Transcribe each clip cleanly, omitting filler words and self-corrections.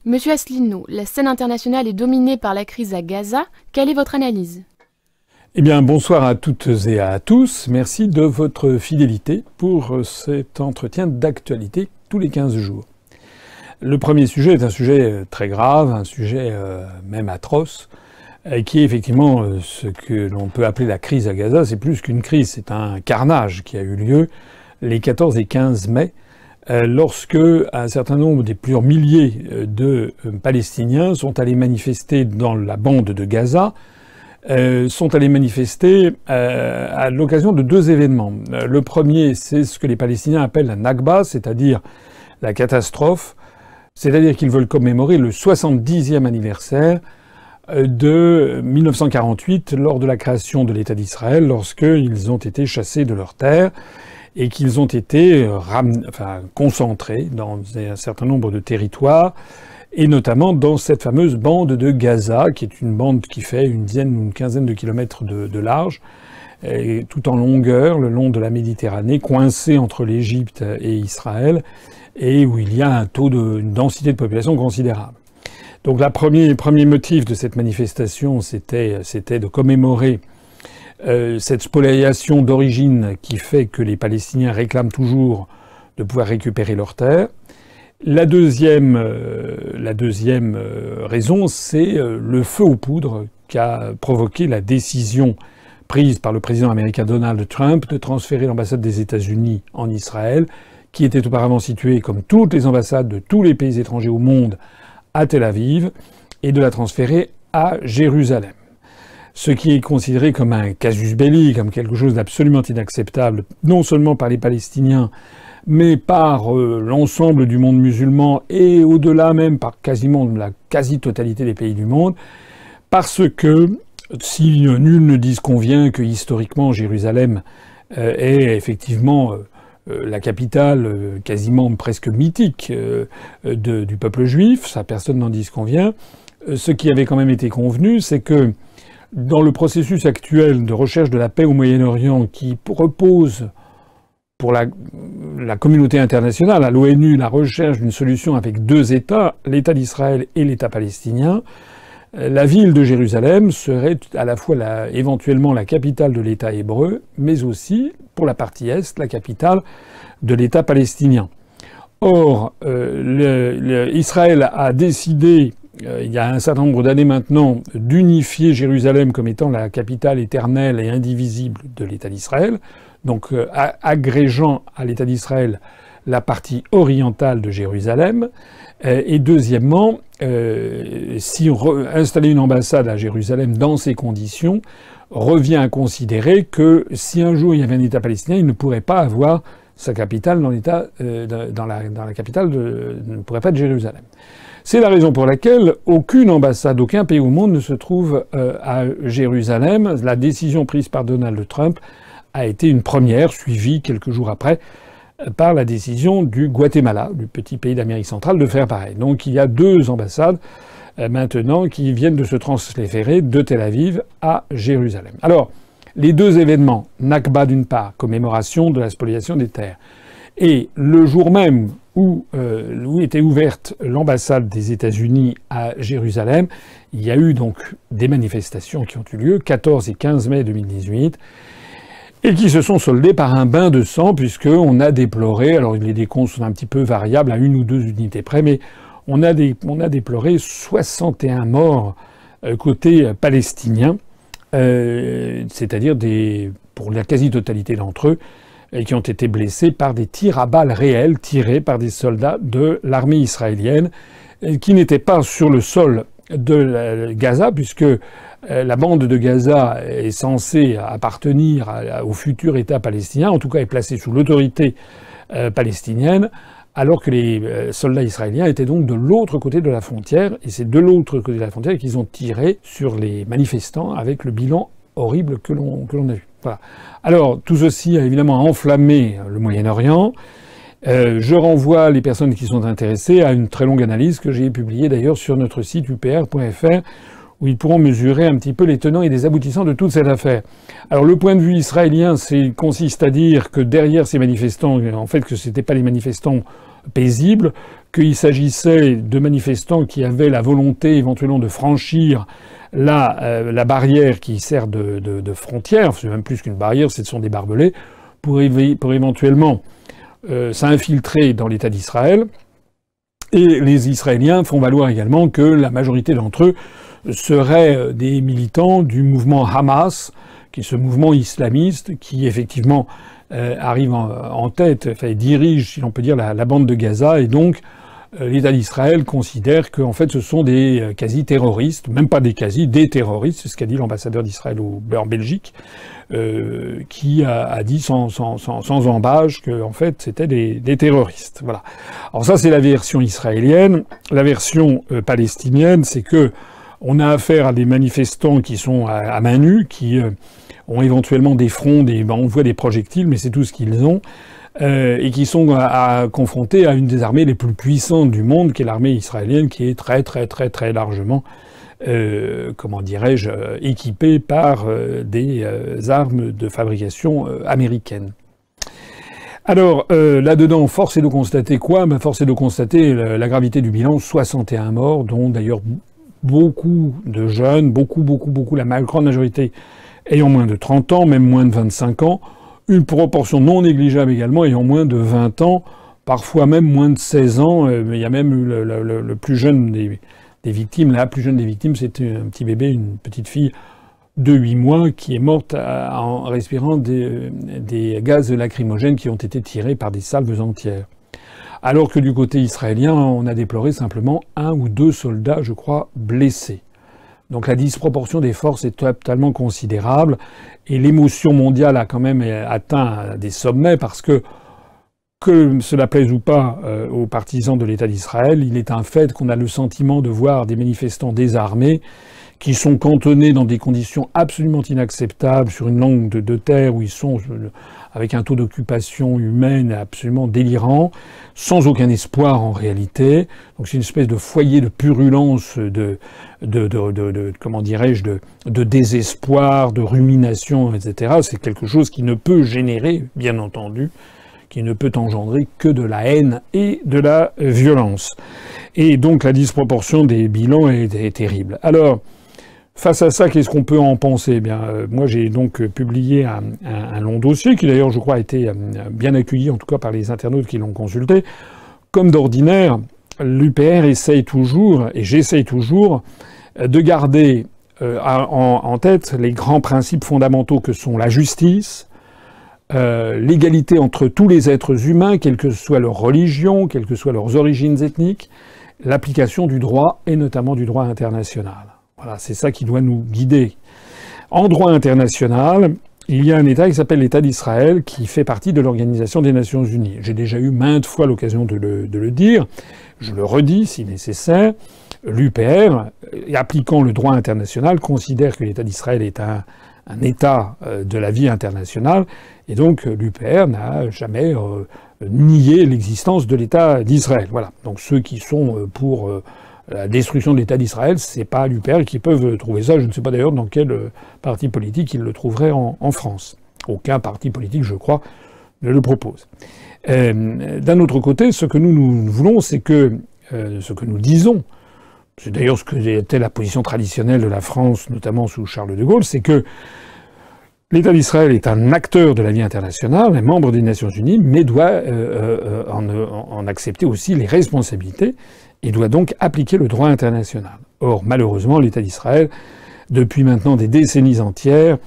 Monsieur Asselineau, la scène internationale est dominée par la crise à Gaza. Quelle est votre analyse? Eh bien, bonsoir à toutes et à tous. Merci de votre fidélité pour cet entretien d'actualité tous les 15 jours. Le premier sujet est un sujet très grave, un sujet même atroce, qui est effectivement ce que l'on peut appeler la crise à Gaza. C'est plus qu'une crise, c'est un carnage qui a eu lieu les 14 et 15 mai, lorsque un certain nombre des plusieurs milliers de Palestiniens sont allés manifester dans la bande de Gaza, sont allés manifester à l'occasion de deux événements. Le premier, c'est ce que les Palestiniens appellent la Nakba, c'est-à-dire la catastrophe, c'est-à-dire qu'ils veulent commémorer le 70e anniversaire de 1948, lors de la création de l'État d'Israël, lorsqu'ils ont été chassés de leurs terres et qu'ils ont été concentrés dans un certain nombre de territoires, et notamment dans cette fameuse bande de Gaza, qui est une bande qui fait une dizaine ou une quinzaine de kilomètres de large, et tout en longueur, le long de la Méditerranée, coincée entre l'Égypte et Israël, et où il y a une densité de population considérable. Donc le premier motif de cette manifestation, c'était de commémorer cette spoliation d'origine qui fait que les Palestiniens réclament toujours de pouvoir récupérer leurs terres. La deuxième raison, c'est le feu aux poudres qu'a provoqué la décision prise par le président américain Donald Trump de transférer l'ambassade des États-Unis en Israël, qui était auparavant située, comme toutes les ambassades de tous les pays étrangers au monde, à Tel Aviv, et de la transférer à Jérusalem. Ce qui est considéré comme un casus belli, comme quelque chose d'absolument inacceptable, non seulement par les Palestiniens, mais par l'ensemble du monde musulman, et au-delà même par quasiment la quasi-totalité des pays du monde, parce que, si nul ne disconvient que historiquement Jérusalem est effectivement la capitale quasiment presque mythique du peuple juif, ça personne n'en disconvient, ce qui avait quand même été convenu, c'est que dans le processus actuel de recherche de la paix au Moyen-Orient, qui repose pour la communauté internationale, à l'ONU, la recherche d'une solution avec deux États, l'État d'Israël et l'État palestinien, la ville de Jérusalem serait à la fois éventuellement la capitale de l'État hébreu, mais aussi, pour la partie Est, la capitale de l'État palestinien. Or, Israël a décidé, il y a un certain nombre d'années maintenant, d'unifier Jérusalem comme étant la capitale éternelle et indivisible de l'État d'Israël, donc agrégeant à l'État d'Israël la partie orientale de Jérusalem. Et deuxièmement, installer une ambassade à Jérusalem dans ces conditions revient à considérer que si un jour il y avait un État palestinien, il ne pourrait pas avoir sa capitale dans la capitale ne pourrait pas être Jérusalem. C'est la raison pour laquelle aucune ambassade, aucun pays au monde ne se trouve à Jérusalem. La décision prise par Donald Trump a été une première, suivie quelques jours après par la décision du Guatemala, du petit pays d'Amérique centrale, de faire pareil. Donc il y a deux ambassades maintenant qui viennent de se transférer de Tel Aviv à Jérusalem. Alors, les deux événements, Nakba d'une part, commémoration de la spoliation des terres, et le jour même où était ouverte l'ambassade des États-Unis à Jérusalem, il y a eu donc des manifestations qui ont eu lieu, 14 et 15 mai 2018, et qui se sont soldées par un bain de sang, puisqu'on a déploré, alors les décomptes sont un petit peu variables à une ou deux unités près, mais on a déploré 61 morts côté palestinien, c'est-à-dire pour la quasi-totalité d'entre eux, qui ont été blessés par des tirs à balles réelles tirés par des soldats de l'armée israélienne, qui n'étaient pas sur le sol de Gaza, puisque la bande de Gaza est censée appartenir au futur État palestinien, en tout cas est placée sous l'autorité palestinienne, alors que les soldats israéliens étaient donc de l'autre côté de la frontière, et c'est de l'autre côté de la frontière qu'ils ont tiré sur les manifestants avec le bilan horrible que l'on a vu. Voilà. Alors, tout ceci a évidemment enflammé le Moyen-Orient. Je renvoie les personnes qui sont intéressées à une très longue analyse que j'ai publiée d'ailleurs sur notre site upr.fr, où ils pourront mesurer un petit peu les tenants et les aboutissants de toute cette affaire. Alors le point de vue israélien consiste à dire que derrière ces manifestants, en fait que c'était pas les manifestants paisible, qu'il s'agissait de manifestants qui avaient la volonté éventuellement de franchir la barrière qui sert de frontière, c'est même plus qu'une barrière, ce sont des barbelés, pour éventuellement s'infiltrer dans l'État d'Israël. Et les Israéliens font valoir également que la majorité d'entre eux seraient des militants du mouvement Hamas, qui est ce mouvement islamiste qui effectivement arrive en tête, enfin dirige, si l'on peut dire, la bande de Gaza, et donc l'État d'Israël considère qu'en fait ce sont des quasi-terroristes, même pas des quasi, des terroristes, c'est ce qu'a dit l'ambassadeur d'Israël en Belgique, qui a dit sans embâche que en fait c'était des terroristes. Voilà. Alors ça c'est la version israélienne. La version palestinienne, c'est que on a affaire à des manifestants qui sont à main nue, qui ont éventuellement des fronts, on voit des projectiles, mais c'est tout ce qu'ils ont. Et qui sont confrontés à une des armées les plus puissantes du monde, qui est l'armée israélienne, qui est très largement, comment dirais-je, équipée par des armes de fabrication américaine. Alors, là-dedans, force est de constater quoi? Force est de constater la gravité du bilan, 61 morts, dont d'ailleurs beaucoup de jeunes, beaucoup, la grande majorité ayant moins de 30 ans, même moins de 25 ans, une proportion non négligeable également ayant moins de 20 ans, parfois même moins de 16 ans. Il y a même eu le plus jeune des victimes. La plus jeune des victimes, c'était un petit bébé, une petite fille de 8 mois qui est morte en respirant des gaz lacrymogènes qui ont été tirés par des salves entières. Alors que du côté israélien, on a déploré simplement 1 ou 2 soldats, je crois, blessés. Donc la disproportion des forces est totalement considérable et l'émotion mondiale a quand même atteint des sommets parce que cela plaise ou pas aux partisans de l'État d'Israël, il est un fait qu'on a le sentiment de voir des manifestants désarmés qui sont cantonnés dans des conditions absolument inacceptables sur une langue de terre où ils sont avec un taux d'occupation humaine absolument délirant, sans aucun espoir en réalité. Donc c'est une espèce de foyer de purulence, comment dirais-je, de désespoir, de rumination, etc. C'est quelque chose qui ne peut générer, bien entendu, qui ne peut engendrer que de la haine et de la violence. Et donc la disproportion des bilans est terrible. Alors, face à ça, qu'est-ce qu'on peut en penser? Eh bien, moi, j'ai donc publié un long dossier qui, d'ailleurs, je crois, a été bien accueilli, en tout cas par les internautes qui l'ont consulté. Comme d'ordinaire, l'UPR essaye toujours, et j'essaye toujours, de garder en tête les grands principes fondamentaux que sont la justice, l'égalité entre tous les êtres humains, quelle que soit leur religion, quelles que soient leurs origines ethniques, l'application du droit, et notamment du droit international. Voilà, c'est ça qui doit nous guider. En droit international, il y a un État qui s'appelle l'État d'Israël, qui fait partie de l'Organisation des Nations Unies. J'ai déjà eu maintes fois l'occasion de le dire. Je le redis si nécessaire. L'UPR, appliquant le droit international, considère que l'État d'Israël est un État de la vie internationale. Et donc l'UPR n'a jamais nié l'existence de l'État d'Israël. Voilà. Donc ceux qui sont pour la destruction de l'État d'Israël, c'est pas l'UPR qui peuvent trouver ça. Je ne sais pas d'ailleurs dans quel parti politique ils le trouveraient en France. Aucun parti politique, je crois, ne le propose. D'un autre côté, ce que nous voulons, c'est que ce que nous disons, c'est d'ailleurs ce que était la position traditionnelle de la France, notamment sous Charles de Gaulle, c'est que l'État d'Israël est un acteur de la vie internationale, un membre des Nations Unies, mais doit en accepter aussi les responsabilités et doit donc appliquer le droit international. Or, malheureusement, l'État d'Israël, depuis maintenant des décennies entières,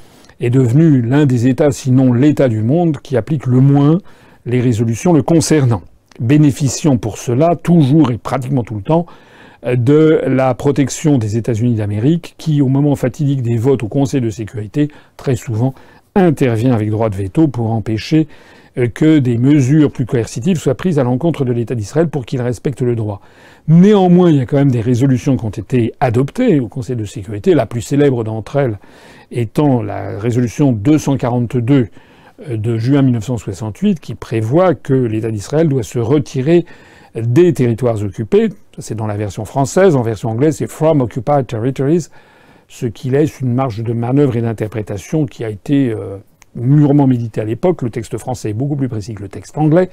est devenu l'un des États, sinon l'État du monde, qui applique le moins les résolutions le concernant, bénéficiant pour cela, toujours et pratiquement tout le temps, de la protection des États-Unis d'Amérique, qui, au moment fatidique des votes au Conseil de sécurité, très souvent intervient avec droit de veto pour empêcher que des mesures plus coercitives soient prises à l'encontre de l'État d'Israël pour qu'il respecte le droit. Néanmoins, il y a quand même des résolutions qui ont été adoptées au Conseil de sécurité, la plus célèbre d'entre elles étant la résolution 242 de juin 1968, qui prévoit que l'État d'Israël doit se retirer des territoires occupés. C'est dans la version française. En version anglaise, c'est From Occupied Territories, ce qui laisse une marge de manœuvre et d'interprétation qui a été mûrement médité à l'époque. Le texte français est beaucoup plus précis que le texte anglais.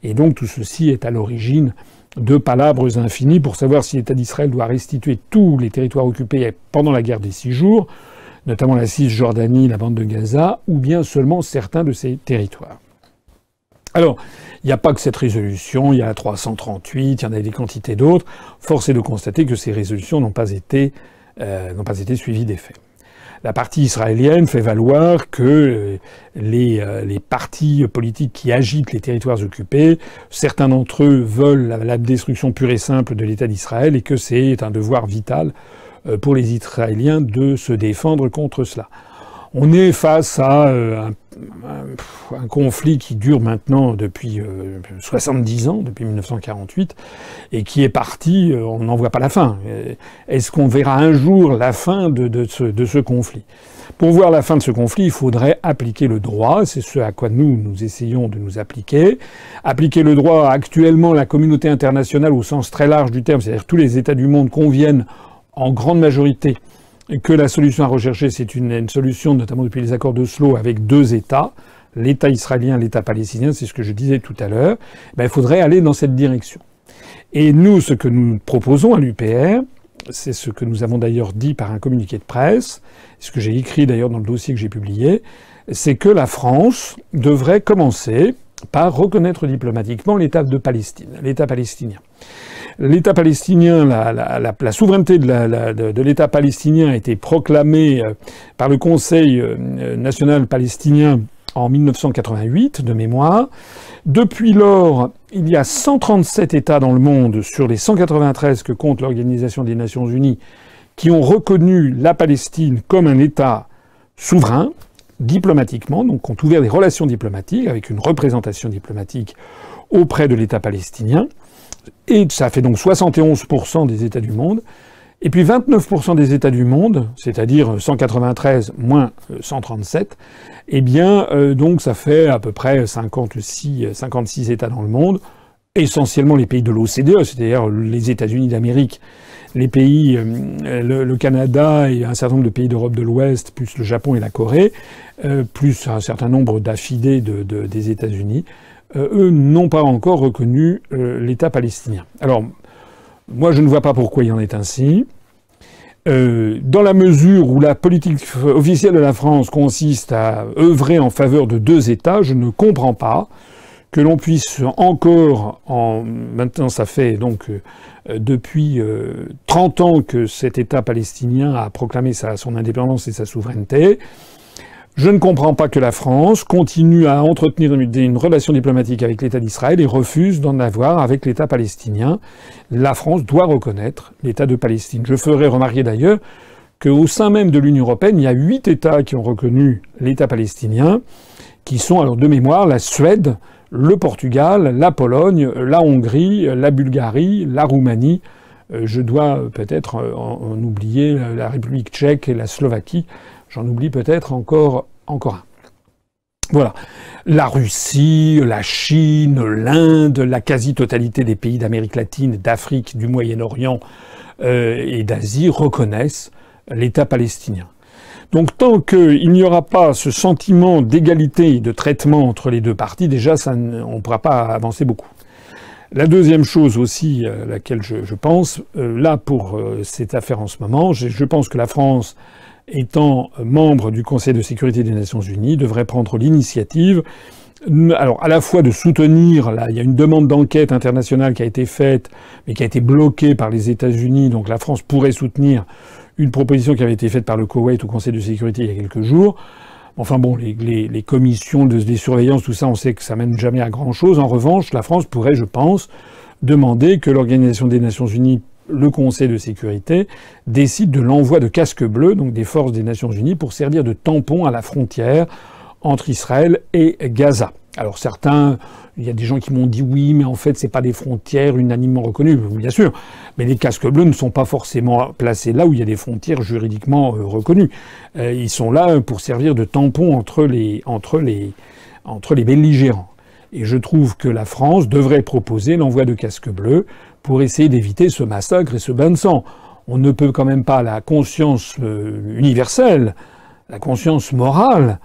Et donc tout ceci est à l'origine de palabres infinies pour savoir si l'État d'Israël doit restituer tous les territoires occupés pendant la guerre des 6 jours, notamment la Cisjordanie, la bande de Gaza, ou bien seulement certains de ces territoires. Alors, il n'y a pas que cette résolution, il y a la 338, il y en a des quantités d'autres. Force est de constater que ces résolutions n'ont pas été suivies des faits. La partie israélienne fait valoir que les partis politiques qui agitent les territoires occupés, certains d'entre eux veulent la destruction pure et simple de l'État d'Israël et que c'est un devoir vital pour les Israéliens de se défendre contre cela. On est face à un conflit qui dure maintenant depuis 70 ans, depuis 1948, et qui est parti, on n'en voit pas la fin. Est-ce qu'on verra un jour la fin de ce conflit? Pour voir la fin de ce conflit, il faudrait appliquer le droit, c'est ce à quoi nous essayons de nous appliquer. Appliquer le droit, actuellement, la communauté internationale au sens très large du terme, c'est-à-dire tous les États du monde conviennent en grande majorité que la solution à rechercher, c'est une solution, notamment depuis les accords d'Oslo, avec 2 États, l'État israélien et l'État palestinien, c'est ce que je disais tout à l'heure. Il faudrait aller dans cette direction. Et nous, ce que nous proposons à l'UPR, c'est ce que nous avons d'ailleurs dit par un communiqué de presse, ce que j'ai écrit d'ailleurs dans le dossier que j'ai publié, c'est que la France devrait commencer par reconnaître diplomatiquement l'État de Palestine, l'État palestinien. L'État palestinien, la souveraineté de l'État palestinien a été proclamée par le Conseil national palestinien en 1988, de mémoire. Depuis lors, il y a 137 États dans le monde sur les 193 que compte l'Organisation des Nations Unies qui ont reconnu la Palestine comme un État souverain, diplomatiquement, donc ont ouvert des relations diplomatiques avec une représentation diplomatique auprès de l'État palestinien. Et ça fait donc 71% des États du monde. Et puis 29% des États du monde, c'est-à-dire 193 moins 137, eh bien, donc ça fait à peu près 56 États dans le monde, essentiellement les pays de l'OCDE, c'est-à-dire les États-Unis d'Amérique, les pays, le Canada et un certain nombre de pays d'Europe de l'Ouest, plus le Japon et la Corée, plus un certain nombre d'affidés des États-Unis. Eux n'ont pas encore reconnu l'État palestinien. Alors, moi, je ne vois pas pourquoi il en est ainsi. Dans la mesure où la politique officielle de la France consiste à œuvrer en faveur de 2 États, je ne comprends pas que l'on puisse encore, maintenant ça fait donc depuis 30 ans que cet État palestinien a proclamé son indépendance et sa souveraineté. Je ne comprends pas que la France continue à entretenir une relation diplomatique avec l'État d'Israël et refuse d'en avoir avec l'État palestinien. La France doit reconnaître l'État de Palestine. Je ferai remarquer d'ailleurs qu'au sein même de l'Union européenne, il y a 8 États qui ont reconnu l'État palestinien, qui sont, alors de mémoire, la Suède, le Portugal, la Pologne, la Hongrie, la Bulgarie, la Roumanie. Je dois peut-être en oublier la République tchèque et la Slovaquie. J'en oublie peut-être encore un. Voilà. La Russie, la Chine, l'Inde, la quasi-totalité des pays d'Amérique latine, d'Afrique, du Moyen-Orient et d'Asie reconnaissent l'État palestinien. Donc tant qu'il n'y aura pas ce sentiment d'égalité et de traitement entre les 2 parties, déjà on ne pourra pas avancer beaucoup. La deuxième chose aussi à laquelle je pense, là pour cette affaire en ce moment, je pense que la France, étant membre du Conseil de sécurité des Nations Unies, devrait prendre l'initiative, alors à la fois de soutenir, là, il y a une demande d'enquête internationale qui a été faite, mais qui a été bloquée par les États-Unis, donc la France pourrait soutenir une proposition qui avait été faite par le Koweït au Conseil de sécurité il y a quelques jours. Enfin bon, les commissions des surveillances, tout ça, on sait que ça mène jamais à grand-chose. En revanche, la France pourrait, je pense, demander que l'Organisation des Nations Unies, le Conseil de sécurité, décide de l'envoi de casques bleus, donc des forces des Nations Unies, pour servir de tampon à la frontière entre Israël et Gaza. Alors certains, il y a des gens qui m'ont dit oui, mais en fait c'est pas des frontières unanimement reconnues, bien sûr. Mais les casques bleus ne sont pas forcément placés là où il y a des frontières juridiquement reconnues. Ils sont là pour servir de tampon entre les belligérants. Et je trouve que la France devrait proposer l'envoi de casques bleus pour essayer d'éviter ce massacre et ce bain de sang. On ne peut quand même pas, la conscience universelle, la conscience morale,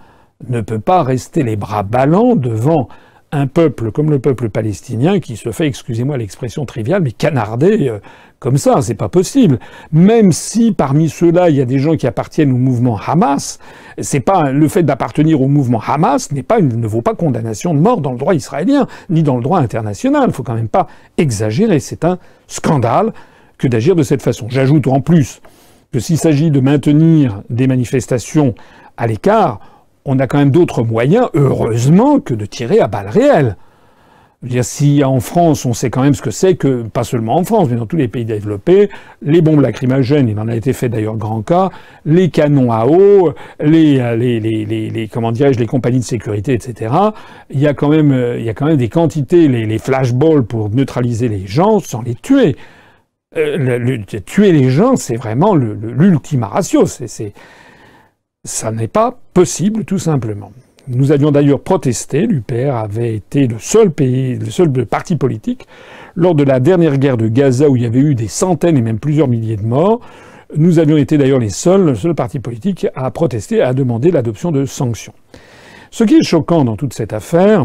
ne peut pas rester les bras ballants devant un peuple comme le peuple palestinien qui se fait, excusez-moi l'expression triviale, mais canarder comme ça, c'est pas possible. Même si parmi ceux-là, il y a des gens qui appartiennent au mouvement Hamas, c'est pas le fait d'appartenir au mouvement Hamas ne vaut pas condamnation de mort dans le droit israélien ni dans le droit international. Il faut quand même pas exagérer. C'est un scandale que d'agir de cette façon. J'ajoute en plus que s'il s'agit de maintenir des manifestations à l'écart, on a quand même d'autres moyens, heureusement, que de tirer à balles réelles. Je veux dire, si en France, on sait quand même ce que c'est que, pas seulement en France, mais dans tous les pays développés, les bombes lacrymogènes, il en a été fait d'ailleurs grand cas, les canons à eau, comment dirais-je, les compagnies de sécurité, etc. Il y a quand même des quantités, les flashballs pour neutraliser les gens sans les tuer. Tuer les gens, c'est vraiment l'ultima ratio. Ça n'est pas possible, tout simplement. Nous avions d'ailleurs protesté, l'UPR avait été le seul parti politique, lors de la dernière guerre de Gaza où il y avait eu des centaines et même plusieurs milliers de morts. Nous avions été d'ailleurs le seul parti politique à protester, à demander l'adoption de sanctions. Ce qui est choquant dans toute cette affaire,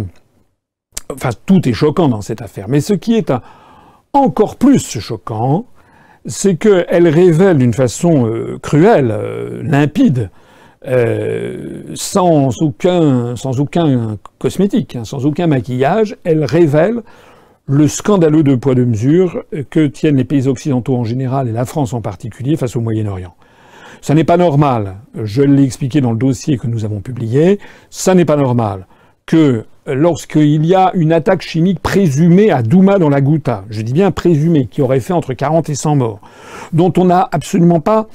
enfin tout est choquant dans cette affaire, mais ce qui est encore plus choquant, c'est qu'elle révèle d'une façon cruelle, limpide, sans aucun cosmétique, sans aucun maquillage, elle révèle le scandaleux deux poids deux mesures que tiennent les pays occidentaux en général et la France en particulier face au Moyen-Orient. Ça n'est pas normal, je l'ai expliqué dans le dossier que nous avons publié, ça n'est pas normal que lorsqu'il y a une attaque chimique présumée à Douma dans la Ghouta, je dis bien présumée, qui aurait fait entre 40 et 100 morts, dont on n'a absolument pas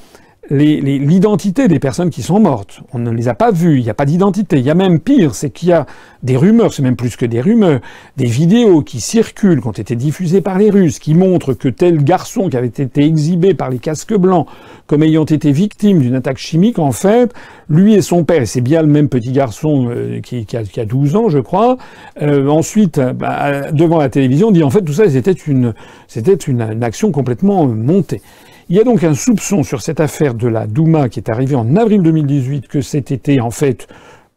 l'identité des personnes qui sont mortes. On ne les a pas vues, il n'y a pas d'identité. Il y a même pire, c'est qu'il y a des rumeurs, c'est même plus que des rumeurs, des vidéos qui circulent, qui ont été diffusées par les Russes, qui montrent que tel garçon qui avait été exhibé par les casques blancs comme ayant été victime d'une attaque chimique, en fait, lui et son père, et c'est bien le même petit garçon qui a 12 ans, je crois, ensuite, devant la télévision, dit en fait tout ça, c'était une action complètement montée. Il y a donc un soupçon sur cette affaire de la Douma qui est arrivée en avril 2018 que c'était en fait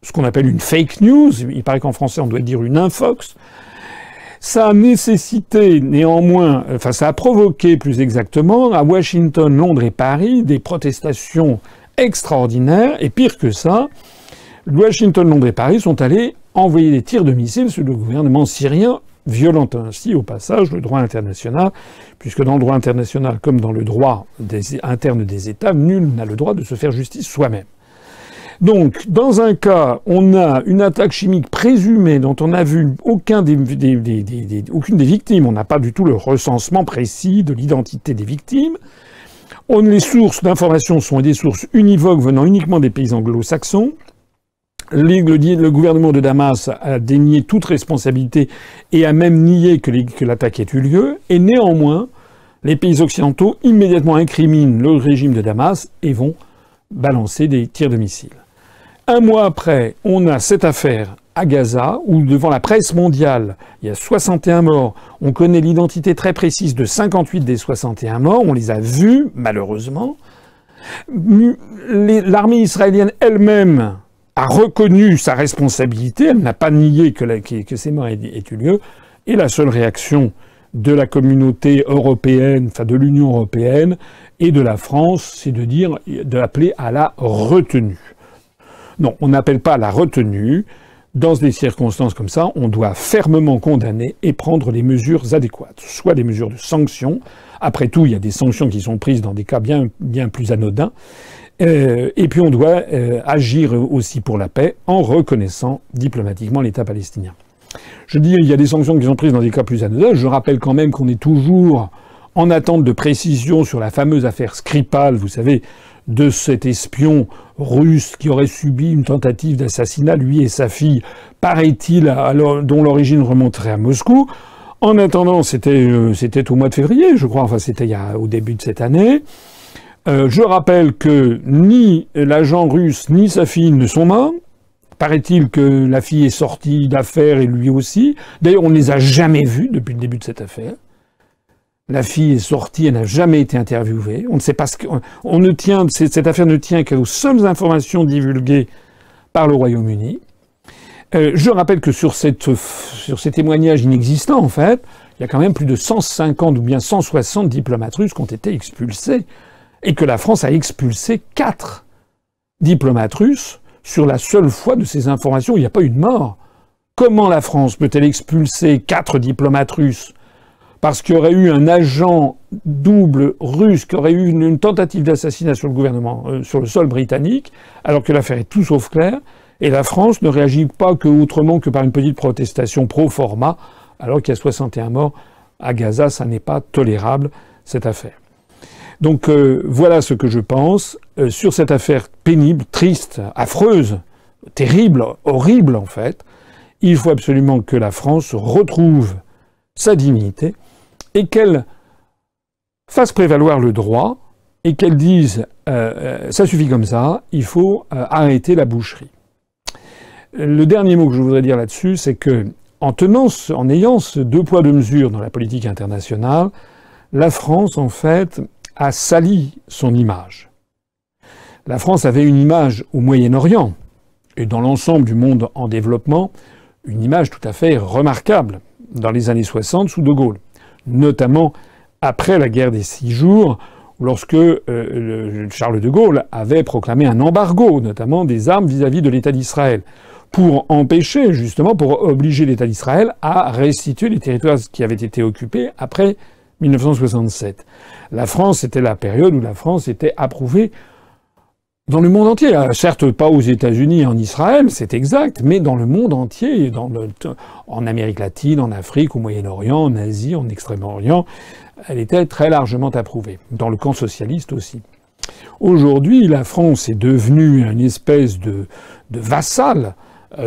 ce qu'on appelle une fake news. Il paraît qu'en français on doit dire une infox. Ça a nécessité néanmoins, enfin ça a provoqué plus exactement à Washington, Londres et Paris des protestations extraordinaires. Et pire que ça, Washington, Londres et Paris sont allés envoyer des tirs de missiles sur le gouvernement syrien, violant ainsi au passage le droit international, puisque dans le droit international comme dans le droit interne des États, nul n'a le droit de se faire justice soi-même. Donc, dans un cas, on a une attaque chimique présumée dont on n'a vu aucune des victimes, on n'a pas du tout le recensement précis de l'identité des victimes. Les sources d'information sont des sources univoques venant uniquement des pays anglo-saxons. Le gouvernement de Damas a dénié toute responsabilité et a même nié que l'attaque ait eu lieu. Et néanmoins, les pays occidentaux immédiatement incriminent le régime de Damas et vont balancer des tirs de missiles. Un mois après, on a cette affaire à Gaza, où devant la presse mondiale, il y a 61 morts. On connaît l'identité très précise de 58 des 61 morts. On les a vus, malheureusement. L'armée israélienne elle-même a reconnu sa responsabilité, elle n'a pas nié que ces morts aient eu lieu, et la seule réaction de la communauté européenne, enfin de l'Union européenne et de la France, c'est d'appeler à la retenue. Non, on n'appelle pas à la retenue. Dans des circonstances comme ça, on doit fermement condamner et prendre les mesures adéquates, soit des mesures de sanctions. Après tout, il y a des sanctions qui sont prises dans des cas bien plus anodins. Et puis on doit agir aussi pour la paix en reconnaissant diplomatiquement l'État palestinien. Je dis il y a des sanctions qui sont prises dans des cas plus anodins. Je rappelle quand même qu'on est toujours en attente de précision sur la fameuse affaire Skripal, vous savez, de cet espion russe qui aurait subi une tentative d'assassinat, lui et sa fille, paraît-il, dont l'origine remonterait à Moscou. En attendant, c'était au mois de février, je crois, enfin c'était au début de cette année. Je rappelle que ni l'agent russe ni sa fille ne sont morts. Paraît-il que la fille est sortie d'affaires et lui aussi. D'ailleurs, on ne les a jamais vus depuis le début de cette affaire. La fille est sortie, elle n'a jamais été interviewée. On ne sait pas cette affaire ne tient qu'aux seules informations divulguées par le Royaume-Uni. Je rappelle que sur ces témoignages inexistants, en fait, il y a quand même plus de 150 ou bien 160 diplomates russes qui ont été expulsés, et que la France a expulsé 4 diplomates russes sur la seule foi de ces informations où il n'y a pas eu de mort. Comment la France peut-elle expulser 4 diplomates russes parce qu'il y aurait eu un agent double russe, qui aurait eu une tentative d'assassinat sur le gouvernement, sur le sol britannique, alors que l'affaire est tout sauf claire, et la France ne réagit pas autrement que par une petite protestation pro forma, alors qu'il y a 61 morts à Gaza, ça n'est pas tolérable, cette affaire. Donc voilà ce que je pense sur cette affaire pénible, triste, affreuse, terrible, horrible en fait. Il faut absolument que la France retrouve sa dignité et qu'elle fasse prévaloir le droit et qu'elle dise ça suffit comme ça, il faut arrêter la boucherie. Le dernier mot que je voudrais dire là-dessus, c'est que en ayant ce 2 poids 2 mesures dans la politique internationale, la France en fait a sali son image. La France avait une image au Moyen-Orient et dans l'ensemble du monde en développement, une image tout à fait remarquable dans les années 60 sous De Gaulle, notamment après la guerre des 6 jours, lorsque Charles de Gaulle avait proclamé un embargo, notamment des armes vis-à-vis de l'État d'Israël, pour empêcher, justement, pour obliger l'État d'Israël à restituer les territoires qui avaient été occupés après 1967. La France, c'était la période où la France était approuvée dans le monde entier. Certes, pas aux États-Unis et en Israël, c'est exact, mais dans le monde entier, en Amérique latine, en Afrique, au Moyen-Orient, en Asie, en Extrême-Orient, elle était très largement approuvée. Dans le camp socialiste aussi. Aujourd'hui, la France est devenue une espèce de vassal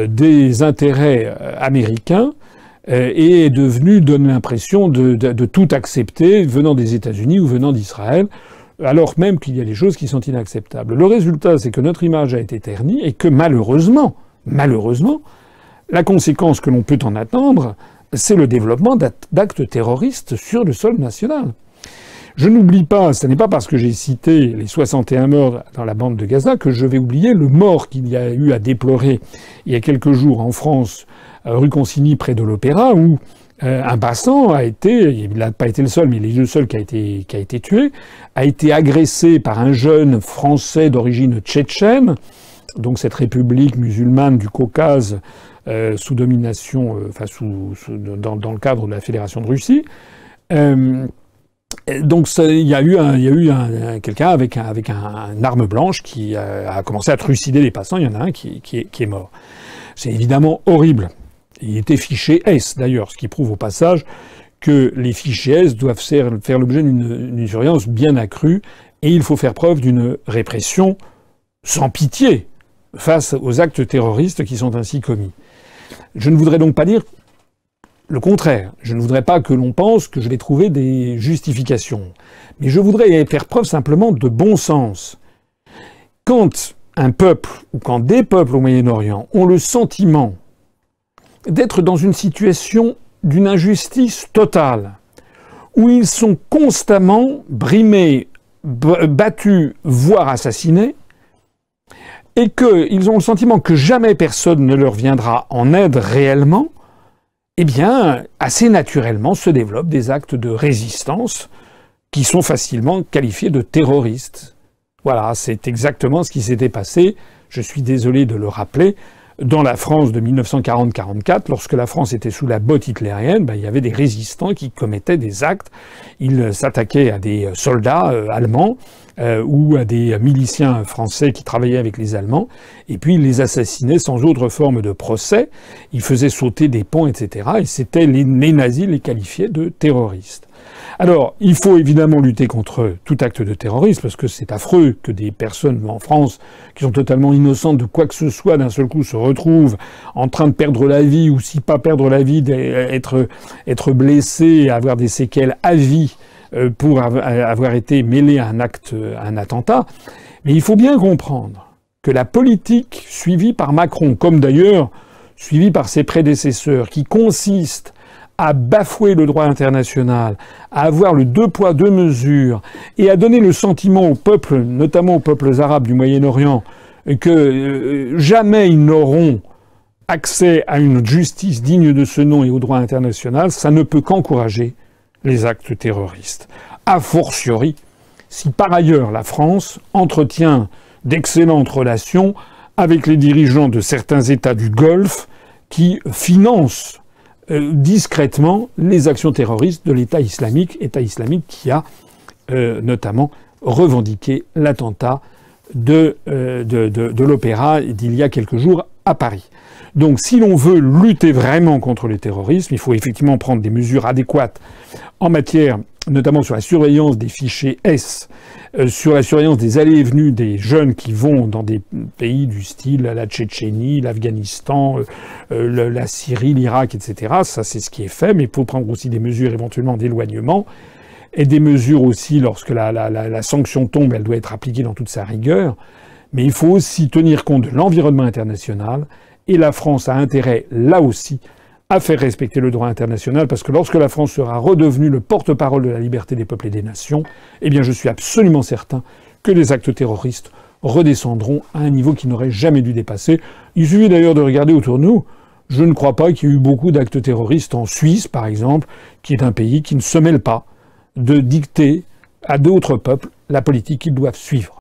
des intérêts américains et est devenue, donne l'impression de tout accepter venant des États-Unis ou venant d'Israël, alors même qu'il y a des choses qui sont inacceptables. Le résultat, c'est que notre image a été ternie et que malheureusement, la conséquence que l'on peut en attendre, c'est le développement d'actes terroristes sur le sol national. Je n'oublie pas, ce n'est pas parce que j'ai cité les 61 morts dans la bande de Gaza que je vais oublier le mort qu'il y a eu à déplorer il y a quelques jours en France, rue Consigny, près de l'Opéra, où un passant a été, il n'a pas été le seul, mais il est le seul qui a été tué, a été agressé par un jeune Français d'origine tchétchène, donc cette république musulmane du Caucase sous domination, dans le cadre de la Fédération de Russie. Donc il y a eu quelqu'un avec une arme blanche qui a commencé à trucider les passants. Il y en a un qui est mort. C'est évidemment horrible. Il était fiché S d'ailleurs, ce qui prouve au passage que les fichiers S doivent faire l'objet d'une surveillance bien accrue et il faut faire preuve d'une répression sans pitié face aux actes terroristes qui sont ainsi commis. Je ne voudrais donc pas dire le contraire. Je ne voudrais pas que l'on pense que je vais trouver des justifications. Mais je voudrais faire preuve simplement de bon sens. Quand un peuple, ou quand des peuples au Moyen-Orient ont le sentiment d'être dans une situation d'une injustice totale, où ils sont constamment brimés, battus, voire assassinés, et qu'ils ont le sentiment que jamais personne ne leur viendra en aide réellement, eh bien, assez naturellement se développent des actes de résistance qui sont facilement qualifiés de terroristes. Voilà, c'est exactement ce qui s'était passé, je suis désolé de le rappeler, dans la France de 1940-44, lorsque la France était sous la botte hitlérienne, il y avait des résistants qui commettaient des actes. Ils s'attaquaient à des soldats allemands ou à des miliciens français qui travaillaient avec les Allemands, et puis ils les assassinaient sans autre forme de procès. Ils faisaient sauter des ponts, etc. Et c'était les nazis les qualifiaient de terroristes. Alors, il faut évidemment lutter contre tout acte de terrorisme, parce que c'est affreux que des personnes en France qui sont totalement innocentes de quoi que ce soit, d'un seul coup se retrouvent en train de perdre la vie, ou si pas perdre la vie, être blessés, avoir des séquelles à vie pour avoir été mêlés à un attentat. Mais il faut bien comprendre que la politique suivie par Macron, comme d'ailleurs suivie par ses prédécesseurs, qui consiste à bafouer le droit international, à avoir le 2 poids 2 mesures et à donner le sentiment aux peuples, notamment aux peuples arabes du Moyen-Orient, que jamais ils n'auront accès à une justice digne de ce nom et au droit international, ça ne peut qu'encourager les actes terroristes. A fortiori, si par ailleurs la France entretient d'excellentes relations avec les dirigeants de certains États du Golfe qui financent discrètement les actions terroristes de l'État islamique qui a notamment revendiqué l'attentat de l'Opéra d'il y a quelques jours à Paris. Donc si l'on veut lutter vraiment contre le terrorisme, il faut effectivement prendre des mesures adéquates en matière, notamment sur la surveillance des fichiers S, sur la surveillance des allées et venues des jeunes qui vont dans des pays du style la Tchétchénie, l'Afghanistan, la Syrie, l'Irak, etc. Ça, c'est ce qui est fait, mais il faut prendre aussi des mesures éventuellement d'éloignement et des mesures aussi, lorsque la sanction tombe, elle doit être appliquée dans toute sa rigueur. Mais il faut aussi tenir compte de l'environnement international. Et la France a intérêt, là aussi, à faire respecter le droit international, parce que lorsque la France sera redevenue le porte-parole de la liberté des peuples et des nations, eh bien je suis absolument certain que les actes terroristes redescendront à un niveau qu'ils n'auraient jamais dû dépasser. Il suffit d'ailleurs de regarder autour de nous. Je ne crois pas qu'il y ait eu beaucoup d'actes terroristes en Suisse, par exemple, qui est un pays qui ne se mêle pas de dicter à d'autres peuples la politique qu'ils doivent suivre.